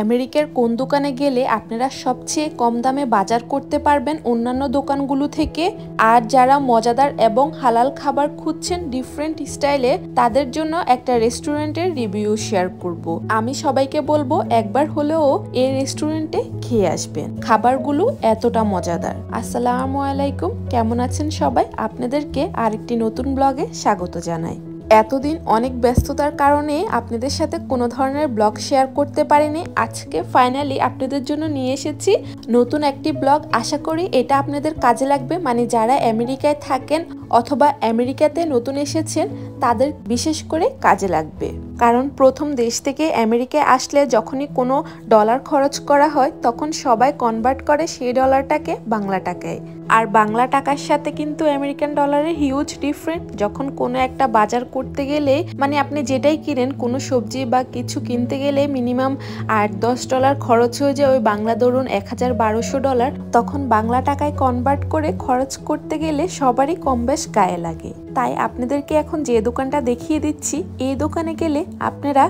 আমেরিকার কোন দোকানে গেলে আপনারা সবচেয়ে কম দামে বাজার করতে পারবেন অন্যান্য দোকানগুলো থেকে? আর যারা মজাদার এবং হালাল খাবার খুঁজছেন ডিফারেন্ট স্টাইলে, তাদের জন্য একটা রেস্টুরেন্টের রিভিউ শেয়ার করব। আমি সবাইকে বলবো একবার হলেও এই রেস্টুরেন্টে খেয়ে আসবেন, খাবারগুলো এতটা মজাদার। আসসালামু আলাইকুম, কেমন আছেন সবাই? আপনাদেরকে আরেকটি নতুন ব্লগে স্বাগত জানাই। এতদিন অনেক ব্যস্ততার কারণে আপনাদের সাথে কোনো ধরনের ব্লগ শেয়ার করতে পারিনি। আজকে ফাইনালি আপনাদের জন্য নিয়ে এসেছি নতুন একটি ব্লগ। আশা করি এটা আপনাদের কাজে লাগবে, মানে যারা আমেরিকায় থাকেন অথবা আমেরিকাতে নতুন এসেছেন তাদের বিশেষ করে কাজে লাগবে। কারণ প্রথম দেশ থেকে আমেরিকায় আসলে যখনই কোনো ডলার খরচ করা হয় তখন সবাই কনভার্ট করে সেই ডলারটাকে বাংলা টাকায়। আর বাংলা টাকার সাথে কিন্তু আমেরিকান ডলারের হিউজ ডিফারেন্ট। যখন কোনো একটা বাজার করতে গেলে, মানে আপনি যেটাই কিনেন, কোনো সবজি বা কিছু কিনতে গেলে মিনিমাম $8-10 খরচ হয়ে যায় ওই বাংলা ধরুন $1000-1200, তখন বাংলা টাকায় কনভার্ট করে খরচ করতে গেলে সবারই কম বেশ গায়ে লাগে। তাই আপনাদেরকে এখন যে দোকানটা দেখিয়ে দিচ্ছি, এই দোকানে গেলে আপনারা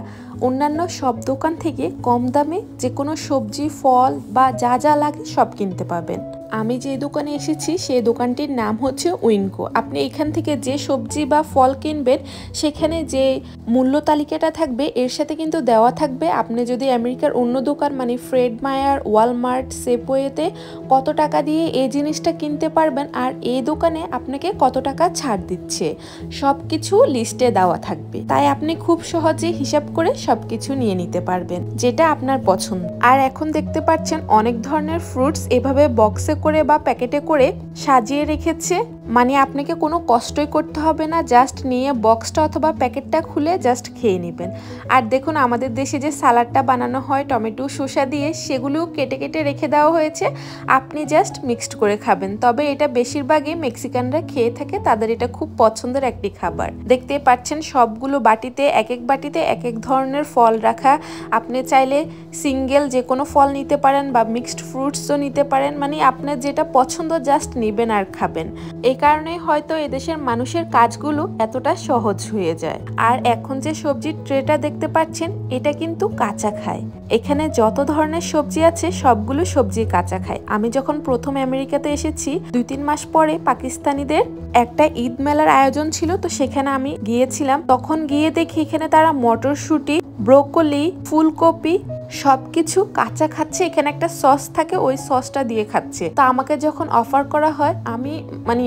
অন্যান্য সব দোকান থেকে কম দামে যে কোনো সবজি, ফল বা যা যা লাগে সব কিনতে পাবেন। আমি যে দোকানে এসেছি সেই দোকানটির নাম হচ্ছে উইঙ্কো। আপনি এখান থেকে যে সবজি বা ফল কিনবেন সেখানে যে মূল্য তালিকাটা থাকবে এর সাথে কিন্তু দেওয়া থাকবে আপনি যদি আমেরিকার অন্য দোকান মানে ফ্রেড মায়ার, ওয়ালমার্ট, সেপওয়েতে কত টাকা দিয়ে এই জিনিসটা কিনতে পারবেন আর এই দোকানে আপনাকে কত টাকা ছাড় দিচ্ছে, সব কিছু লিস্টে দেওয়া থাকবে। তাই আপনি খুব সহজে হিসাব করে সবকিছু নিয়ে নিতে পারবেন যেটা আপনার পছন্দ। আর এখন দেখতে পাচ্ছেন অনেক ধরনের ফ্রুটস এভাবে বক্সে করে বা প্যাকেটে করে সাজিয়ে রেখেছে, মানে আপনাকে কোনো কষ্টই করতে হবে না, জাস্ট নিয়ে বক্সটা অথবা প্যাকেটটা খুলে জাস্ট খেয়ে নেবেন। আর দেখুন আমাদের দেশে যে সালাডটা বানানো হয় টমেটো শসা দিয়ে, সেগুলোও কেটে কেটে রেখে দেওয়া হয়েছে, আপনি জাস্ট মিক্সড করে খাবেন। তবে এটা বেশিরভাগই মেক্সিকানরা খেয়ে থাকে, তাদের এটা খুব পছন্দের একটি খাবার। দেখতে পাচ্ছেন সবগুলো বাটিতে এক এক বাটিতে এক এক ধরনের ফল রাখা। আপনি চাইলে সিঙ্গেল যে কোনো ফল নিতে পারেন বা মিক্সড ফ্রুটসও নিতে পারেন, মানে আপনার যেটা পছন্দ জাস্ট নেবেন আর খাবেন। এই কারণে হয়তো এদেশের মানুষের কাজগুলো এতটা সহজ হয়ে যায়। আর এখন যে সবজির ট্রেটা দেখতে পাচ্ছেন এটা কিন্তু কাঁচা খায়। এখানে যত ধরনের সবজি আছে সবগুলো সবজি কাঁচা খায়। আমি যখন প্রথম আমেরিকাতে এসেছি 2-3 মাস পরে পাকিস্তানিদের একটা ঈদ মেলার আয়োজন ছিল, তো সেখানে আমি গিয়েছিলাম। তখন গিয়ে দেখি এখানে তারা মটরশুঁটি, ব্রোকলি, ফুলকপি সবকিছু কাঁচা খাচ্ছে। এখানে একটা সস থাকে, ওই সসটা দিয়ে খাচ্ছে। তো আমাকে যখন অফার করা হয় আমি মানে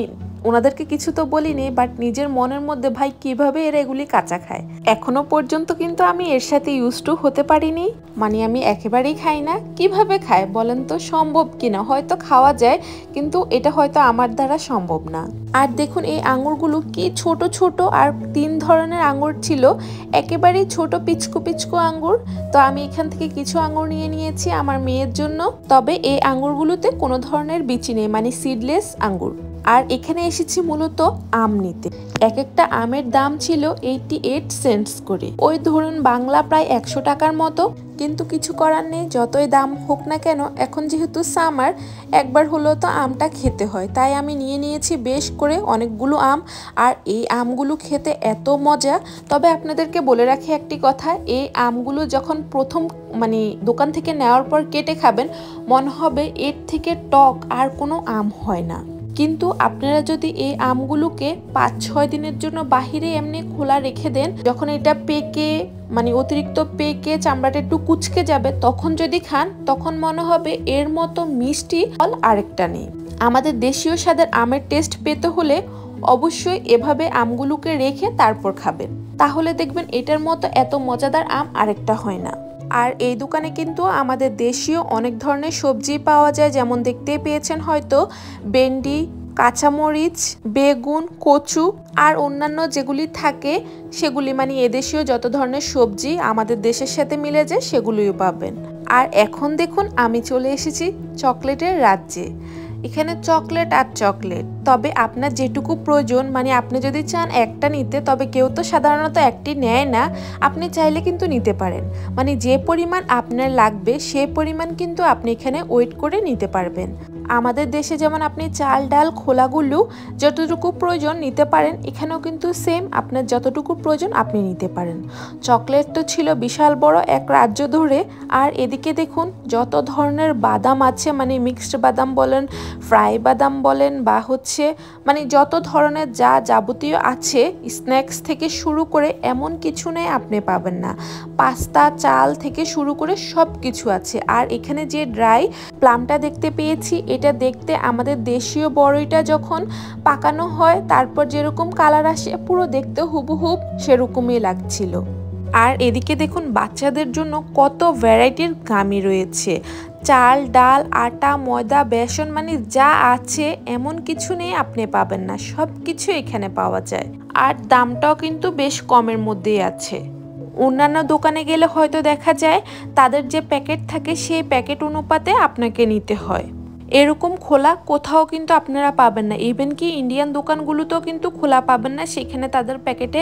ওনাদেরকে কিছু তো বলিনি, বাট নিজের মনের মধ্যে ভাই কিভাবে এরা এগুলি কাঁচা খায়। এখনো পর্যন্ত কিন্তু আমি এর সাথে ইউজ টু হতে পারিনি, মানে আমি একেবারেই খাই না। কিভাবে খায় বলেন তো, সম্ভব কিনা? হয়তো খাওয়া যায় কিন্তু এটা হয়তো আমার দ্বারা সম্ভব না। আর দেখুন এই আঙুরগুলো কি ছোট ছোট, আর 3 ধরনের আঙুর ছিল, একেবারেই ছোট পিচকু পিচকু আঙুর। তো আমি এখান থেকে কিছু আঙুর নিয়ে নিয়েছি আমার মেয়ের জন্য। তবে এই আঙুরগুলোতে কোনো ধরনের বিচি নেই, মানে সিডলেস আঙুর। আর এখানে এসেছি মূলত আম নিতে। এক একটা আমের দাম ছিল 88 সেন্টস করে, ওই ধরুন বাংলা প্রায় 100 টাকার মতো। কিন্তু কিছু করার নেই, যতই দাম হোক না কেন, এখন যেহেতু সামার একবার হলেও তো আমটা খেতে হয়। তাই আমি নিয়ে নিয়েছি বেশ করে অনেকগুলো আম। আর এই আমগুলো খেতে এত মজা। তবে আপনাদেরকে বলে রাখি একটি কথা, এই আমগুলো যখন প্রথম মানে দোকান থেকে নেওয়ার পর কেটে খাবেন মনে হবে এর থেকে টক আর কোনো আম হয় না। কিন্তু আপনারা যদি এই আমগুলোকে 5-6 দিনের জন্য বাহিরে এমনি খোলা রেখে দেন, যখন এটা পেকে মানে অতিরিক্ত পেকে চামড়াটা একটু কুচকে যাবে, তখন যদি খান তখন মনে হবে এর মতো মিষ্টি ফল আরেকটা নেই। আমাদের দেশীয় স্বাদের আমের টেস্ট পেতে হলে অবশ্যই এভাবে আমগুলোকে রেখে তারপর খাবেন, তাহলে দেখবেন এটার মতো এত মজাদার আম আরেকটা হয় না। আর এই দোকানে কিন্তু আমাদের দেশীয় অনেক ধরনের সবজি পাওয়া যায়, যেমন দেখতেই পেয়েছেন হয়তো ভেন্ডি, কাঁচামরিচ, বেগুন, কচু আর অন্যান্য যেগুলি থাকে সেগুলি, মানে এদেশীয় যত ধরনের সবজি আমাদের দেশের সাথে মিলে যায় সেগুলিও পাবেন। আর এখন দেখুন আমি চলে এসেছি চকলেটের রাজ্যে। এখানে চকলেট আর চকলেট, তবে আপনার যেটুকু প্রয়োজন, মানে আপনি যদি চান একটা নিতে, তবে কেউ তো সাধারণত একটি নেয় না, আপনি চাইলে কিন্তু নিতে পারেন। মানে যে পরিমাণ আপনার লাগবে সেই পরিমাণ কিন্তু আপনি এখানে ওয়েট করে নিতে পারবেন। আমাদের দেশে যেমন আপনি চাল ডাল খোলাগুলো যতটুকু প্রয়োজন নিতে পারেন, এখানেও কিন্তু সেম আপনার যতটুকু প্রয়োজন আপনি নিতে পারেন। চকলেট তো ছিল বিশাল বড় এক রাজ্য ধরে। আর এদিকে দেখুন যত ধরনের বাদাম আছে, মানে মিক্সড বাদাম বলেন, ফ্রাই বাদাম বলেন, বা হচ্ছে মানে যত ধরনের যা যাবতীয় আছে স্ন্যাক্স থেকে শুরু করে এমন কিছু নেই আপনি পাবেন না। পাস্তা চাল থেকে শুরু করে সব কিছু আছে। আর এখানে যে ড্রাই প্লামটা দেখতে পেয়েছি, এটা দেখতে আমাদের দেশীয় বড়ইটা যখন পাকানো হয় তারপর যেরকম কালার আসে, পুরো দেখতে হুবহুব সেরকমই লাগছিল। আর এদিকে দেখুন বাচ্চাদের জন্য কত ভ্যারাইটির গামি রয়েছে। চাল ডাল আটা ময়দা বেসন, মানে যা আছে এমন কিছু নেই আপনি পাবেন না, সব কিছু এখানে পাওয়া যায়। আর দামটাও কিন্তু বেশ কমের মধ্যেই আছে। অন্যান্য দোকানে গেলে হয়তো দেখা যায় তাদের যে প্যাকেট থাকে সেই প্যাকেট অনুপাতে আপনাকে নিতে হয়। এরকম খোলা কোথাও কিন্তু আপনারা পাবেন না। ইভেন কি ইন্ডিয়ান দোকানগুলোতেও কিন্তু খোলা পাবেন না, সেখানে তাদের প্যাকেটে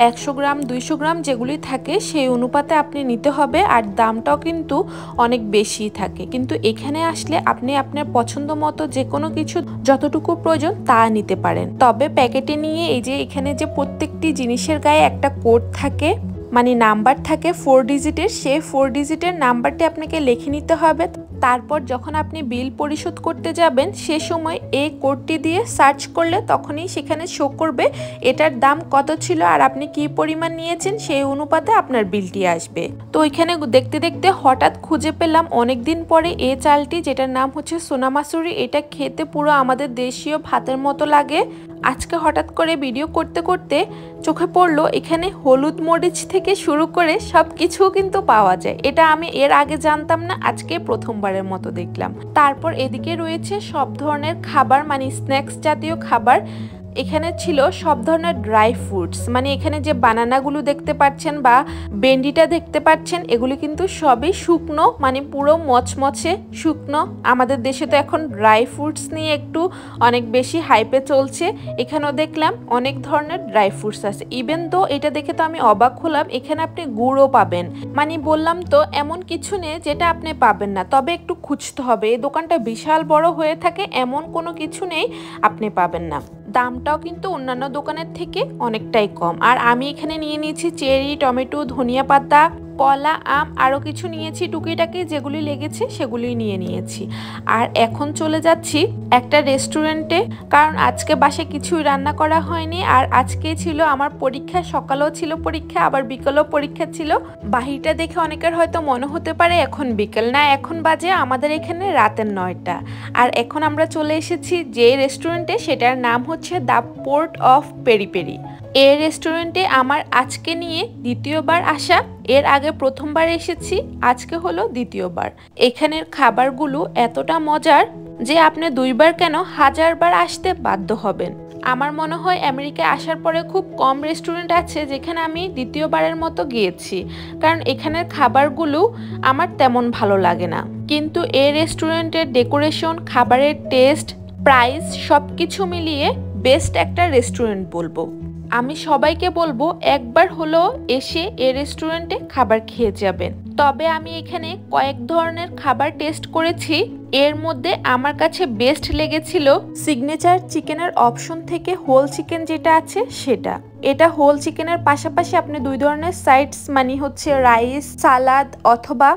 100 গ্রাম 200 গ্রাম যেগুলি থাকে সেই অনুপাতে আপনি নিতে হবে। আর দামটাও কিন্তু অনেক বেশি থাকে। কিন্তু এখানে আসলে আপনি আপনার পছন্দ মতো যে কোনো কিছু যতটুকু প্রয়োজন তা নিতে পারেন। তবে প্যাকেটে নিয়ে এই যে এখানে যে প্রত্যেকটি জিনিসের গায়ে একটা কোড থাকে, মানে নাম্বার থাকে 4 ডিজিটের, সেই 4 ডিজিটের নাম্বারটি আপনাকে লিখে নিতে হবে। তারপর যখন আপনি বিল পরিশোধ করতে যাবেন সে সময় এই কোডটি দিয়ে সার্চ করলে তখনই সেখানে শো করবে এটার দাম কত ছিল আর আপনি কি পরিমাণ নিয়েছেন, সেই অনুপাতে আপনার বিলটি আসবে। তো ওইখানে দেখতে দেখতে হঠাৎ খুঁজে পেলাম অনেকদিন পরে এই চালটি, যেটার নাম হচ্ছে সোনা মাসুরি। এটা খেতে পুরো আমাদের দেশীয় ভাতের মতো লাগে। আজকে হঠাৎ করে ভিডিও করতে করতে চোখে পড়লো এখানে হলুদ মরিচ থেকে শুরু করে সব কিছু কিন্তু পাওয়া যায়। এটা আমি এর আগে জানতাম না, আজকে প্রথমবারের মতো দেখলাম। তারপর এদিকে রয়েছে সব ধরনের খাবার, মানে স্ন্যাক্স জাতীয় খাবার। এখানে ছিল সব ধরনের ড্রাই ফ্রুটস, মানে এখানে যে বানানাগুলো দেখতে পাচ্ছেন বা বেন্ডিটা দেখতে পাচ্ছেন এগুলি কিন্তু সবই শুকনো, মানে পুরো মচমচে শুকনো। আমাদের দেশে তো এখন ড্রাই ফ্রুটস নিয়ে একটু অনেক বেশি হাইপে চলছে। এখানেও দেখলাম অনেক ধরনের ড্রাই ফ্রুটস আছে। ইভেন তো এটা দেখে তো আমি অবাক হলাম, এখানে আপনি গুড়ও পাবেন। মানে বললাম তো এমন কিছু নেই যেটা আপনি পাবেন না, তবে একটু খুঁজতে হবে। এই দোকানটা বিশাল বড় হয়ে থাকে, এমন কোনো কিছু নেই আপনি পাবেন না। দামটাও কিন্তু অন্যান্য দোকানের থেকে অনেকটাই কম। আর আমি এখানে নিয়ে নিয়েছি চেরি, টমেটো, ধনিয়া পাতা, কলা, আম, আরও কিছু নিয়েছি টুকিটাকি যেগুলি লেগেছে সেগুলি নিয়ে নিয়েছি। আর এখন চলে যাচ্ছি একটা রেস্টুরেন্টে, কারণ আজকে বাসায় কিছুই রান্না করা হয়নি। আর আজকে ছিল আমার পরীক্ষা, সকালেও ছিল পরীক্ষা আবার বিকেলেও পরীক্ষা ছিল। বাহিরটা দেখে অনেকের হয়তো মনে হতে পারে এখন বিকেল, না এখন বাজে আমাদের এখানে রাতের 9টা। আর এখন আমরা চলে এসেছি যে রেস্টুরেন্টে, সেটার নাম হচ্ছে the port of peri peri. এই রেস্টুরেন্টে আমার আজকে নিয়ে দ্বিতীয়বার আসা। এর আগে প্রথমবার এসেছি, আজকে হলো দ্বিতীয়বার। এখানের খাবারগুলো এতটা মজার যে আপনি 2বার কেন 1000বার আসতে বাধ্য হবেন। আমার মনে হয় আমেরিকায় আসার পরে খুব কম রেস্টুরেন্ট আছে যেখানে আমি দ্বিতীয়বারের মতো গিয়েছি, কারণ এখানের খাবারগুলো আমার তেমন ভালো লাগে না। কিন্তু এই রেস্টুরেন্টের ডেকোরেশন, খাবারের টেস্ট, প্রাইস সব কিছু মিলিয়ে বেস্ট একটা রেস্টুরেন্ট বলবো। আমি সবাইকে বলবো একবার হলো এসে এই রেস্টুরেন্টে খাবার খেয়ে যাবেন। তবে আমি এখানে কয়েক ধরনের খাবার টেস্ট করেছি, এর মধ্যে আমার কাছে বেস্ট লেগেছিল সিগনেচার চিকেনের অপশন থেকে হোল চিকেন যেটা আছে সেটা। এটা হোল চিকেনের পাশাপাশি আপনি 2 ধরনের সাইডস, মানে হচ্ছে রাইস, সালাদ অথবা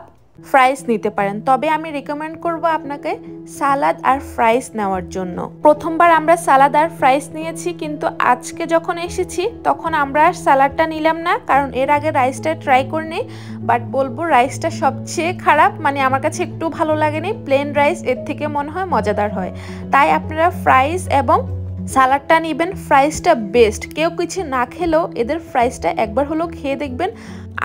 ফ্রাইস নিতে পারেন। তবে আমি রেকমেন্ড করব আপনাকে সালাদ আর ফ্রাইস নেওয়ার জন্য। প্রথমবার আমরা সালাদ আর ফ্রাইস নিয়েছি, কিন্তু আজকে যখন এসেছি তখন আমরা আর সালাডটা নিলাম না, কারণ এর আগে রাইসটা ট্রাই করিনি। বাট বলবো রাইসটা সবচেয়ে খারাপ, মানে আমার কাছে একটু ভালো লাগেনি। প্লেন রাইস এর থেকে মনে হয় মজাদার হয়। তাই আপনারা ফ্রাইস এবং সালাডটা নেবেন। ফ্রাইসটা বেস্ট, কেউ কিছু না খেলেও এদের ফ্রাইসটা একবার হলেও খেয়ে দেখবেন।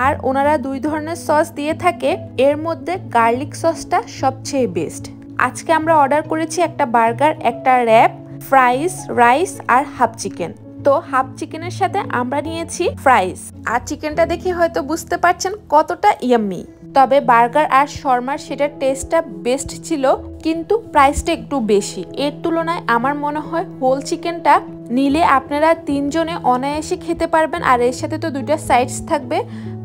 আর ওনারা 2 ধরনের সস দিয়ে থাকে, এর মধ্যে গার্লিক সসটা সবচেয়ে বেস্ট। আজকে আমরা অর্ডার করেছি একটা বার্গার, একটা র্যাপ, ফ্রাইস, রাইস আর হাফ চিকেন। তো হাফ চিকেনের সাথে আমরা নিয়েছি ফ্রাইস। আর চিকেনটা দেখে হয়তো বুঝতে পারছেন কতটা ইয়াম্মি। তবে বার্গার আর শর্মার সেটার টেস্টটা বেস্ট ছিল, কিন্তু প্রাইসটা একটু বেশি। এর তুলনায় আমার মনে হয় হোল চিকেনটা নিলে আপনারা 3 জনে অনায়াসে খেতে পারবেন, আর এর সাথে তো 2টা সাইডস থাকবে,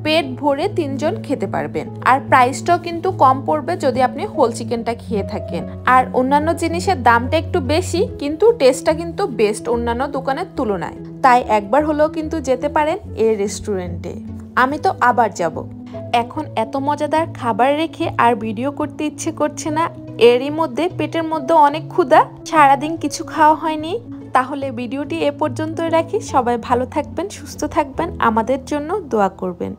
পেট ভরে 3 জন খেতে পারবেন। আর প্রাইসটাও কিন্তু কম পড়বে যদি আপনি হোল চিকেনটা খেয়ে থাকেন। আর অন্যান্য জিনিসের দামটা একটু বেশি, কিন্তু টেস্টটা কিন্তু বেস্ট অন্যান্য দোকানের তুলনায়। তাই একবার হলেও কিন্তু যেতে পারেন এই রেস্টুরেন্টে। আমি তো আবার যাব। এখন এত মজাদার খাবার রেখে আর ভিডিও করতে ইচ্ছে করছে না, এরই মধ্যে পেটের মধ্যে অনেক ক্ষুধা, সারাদিন কিছু খাওয়া হয়নি। তাহলে ভিডিওটি এ পর্যন্তই রাখি। সবাই ভালো থাকবেন, সুস্থ থাকবেন, আমাদের জন্য দোয়া করবেন।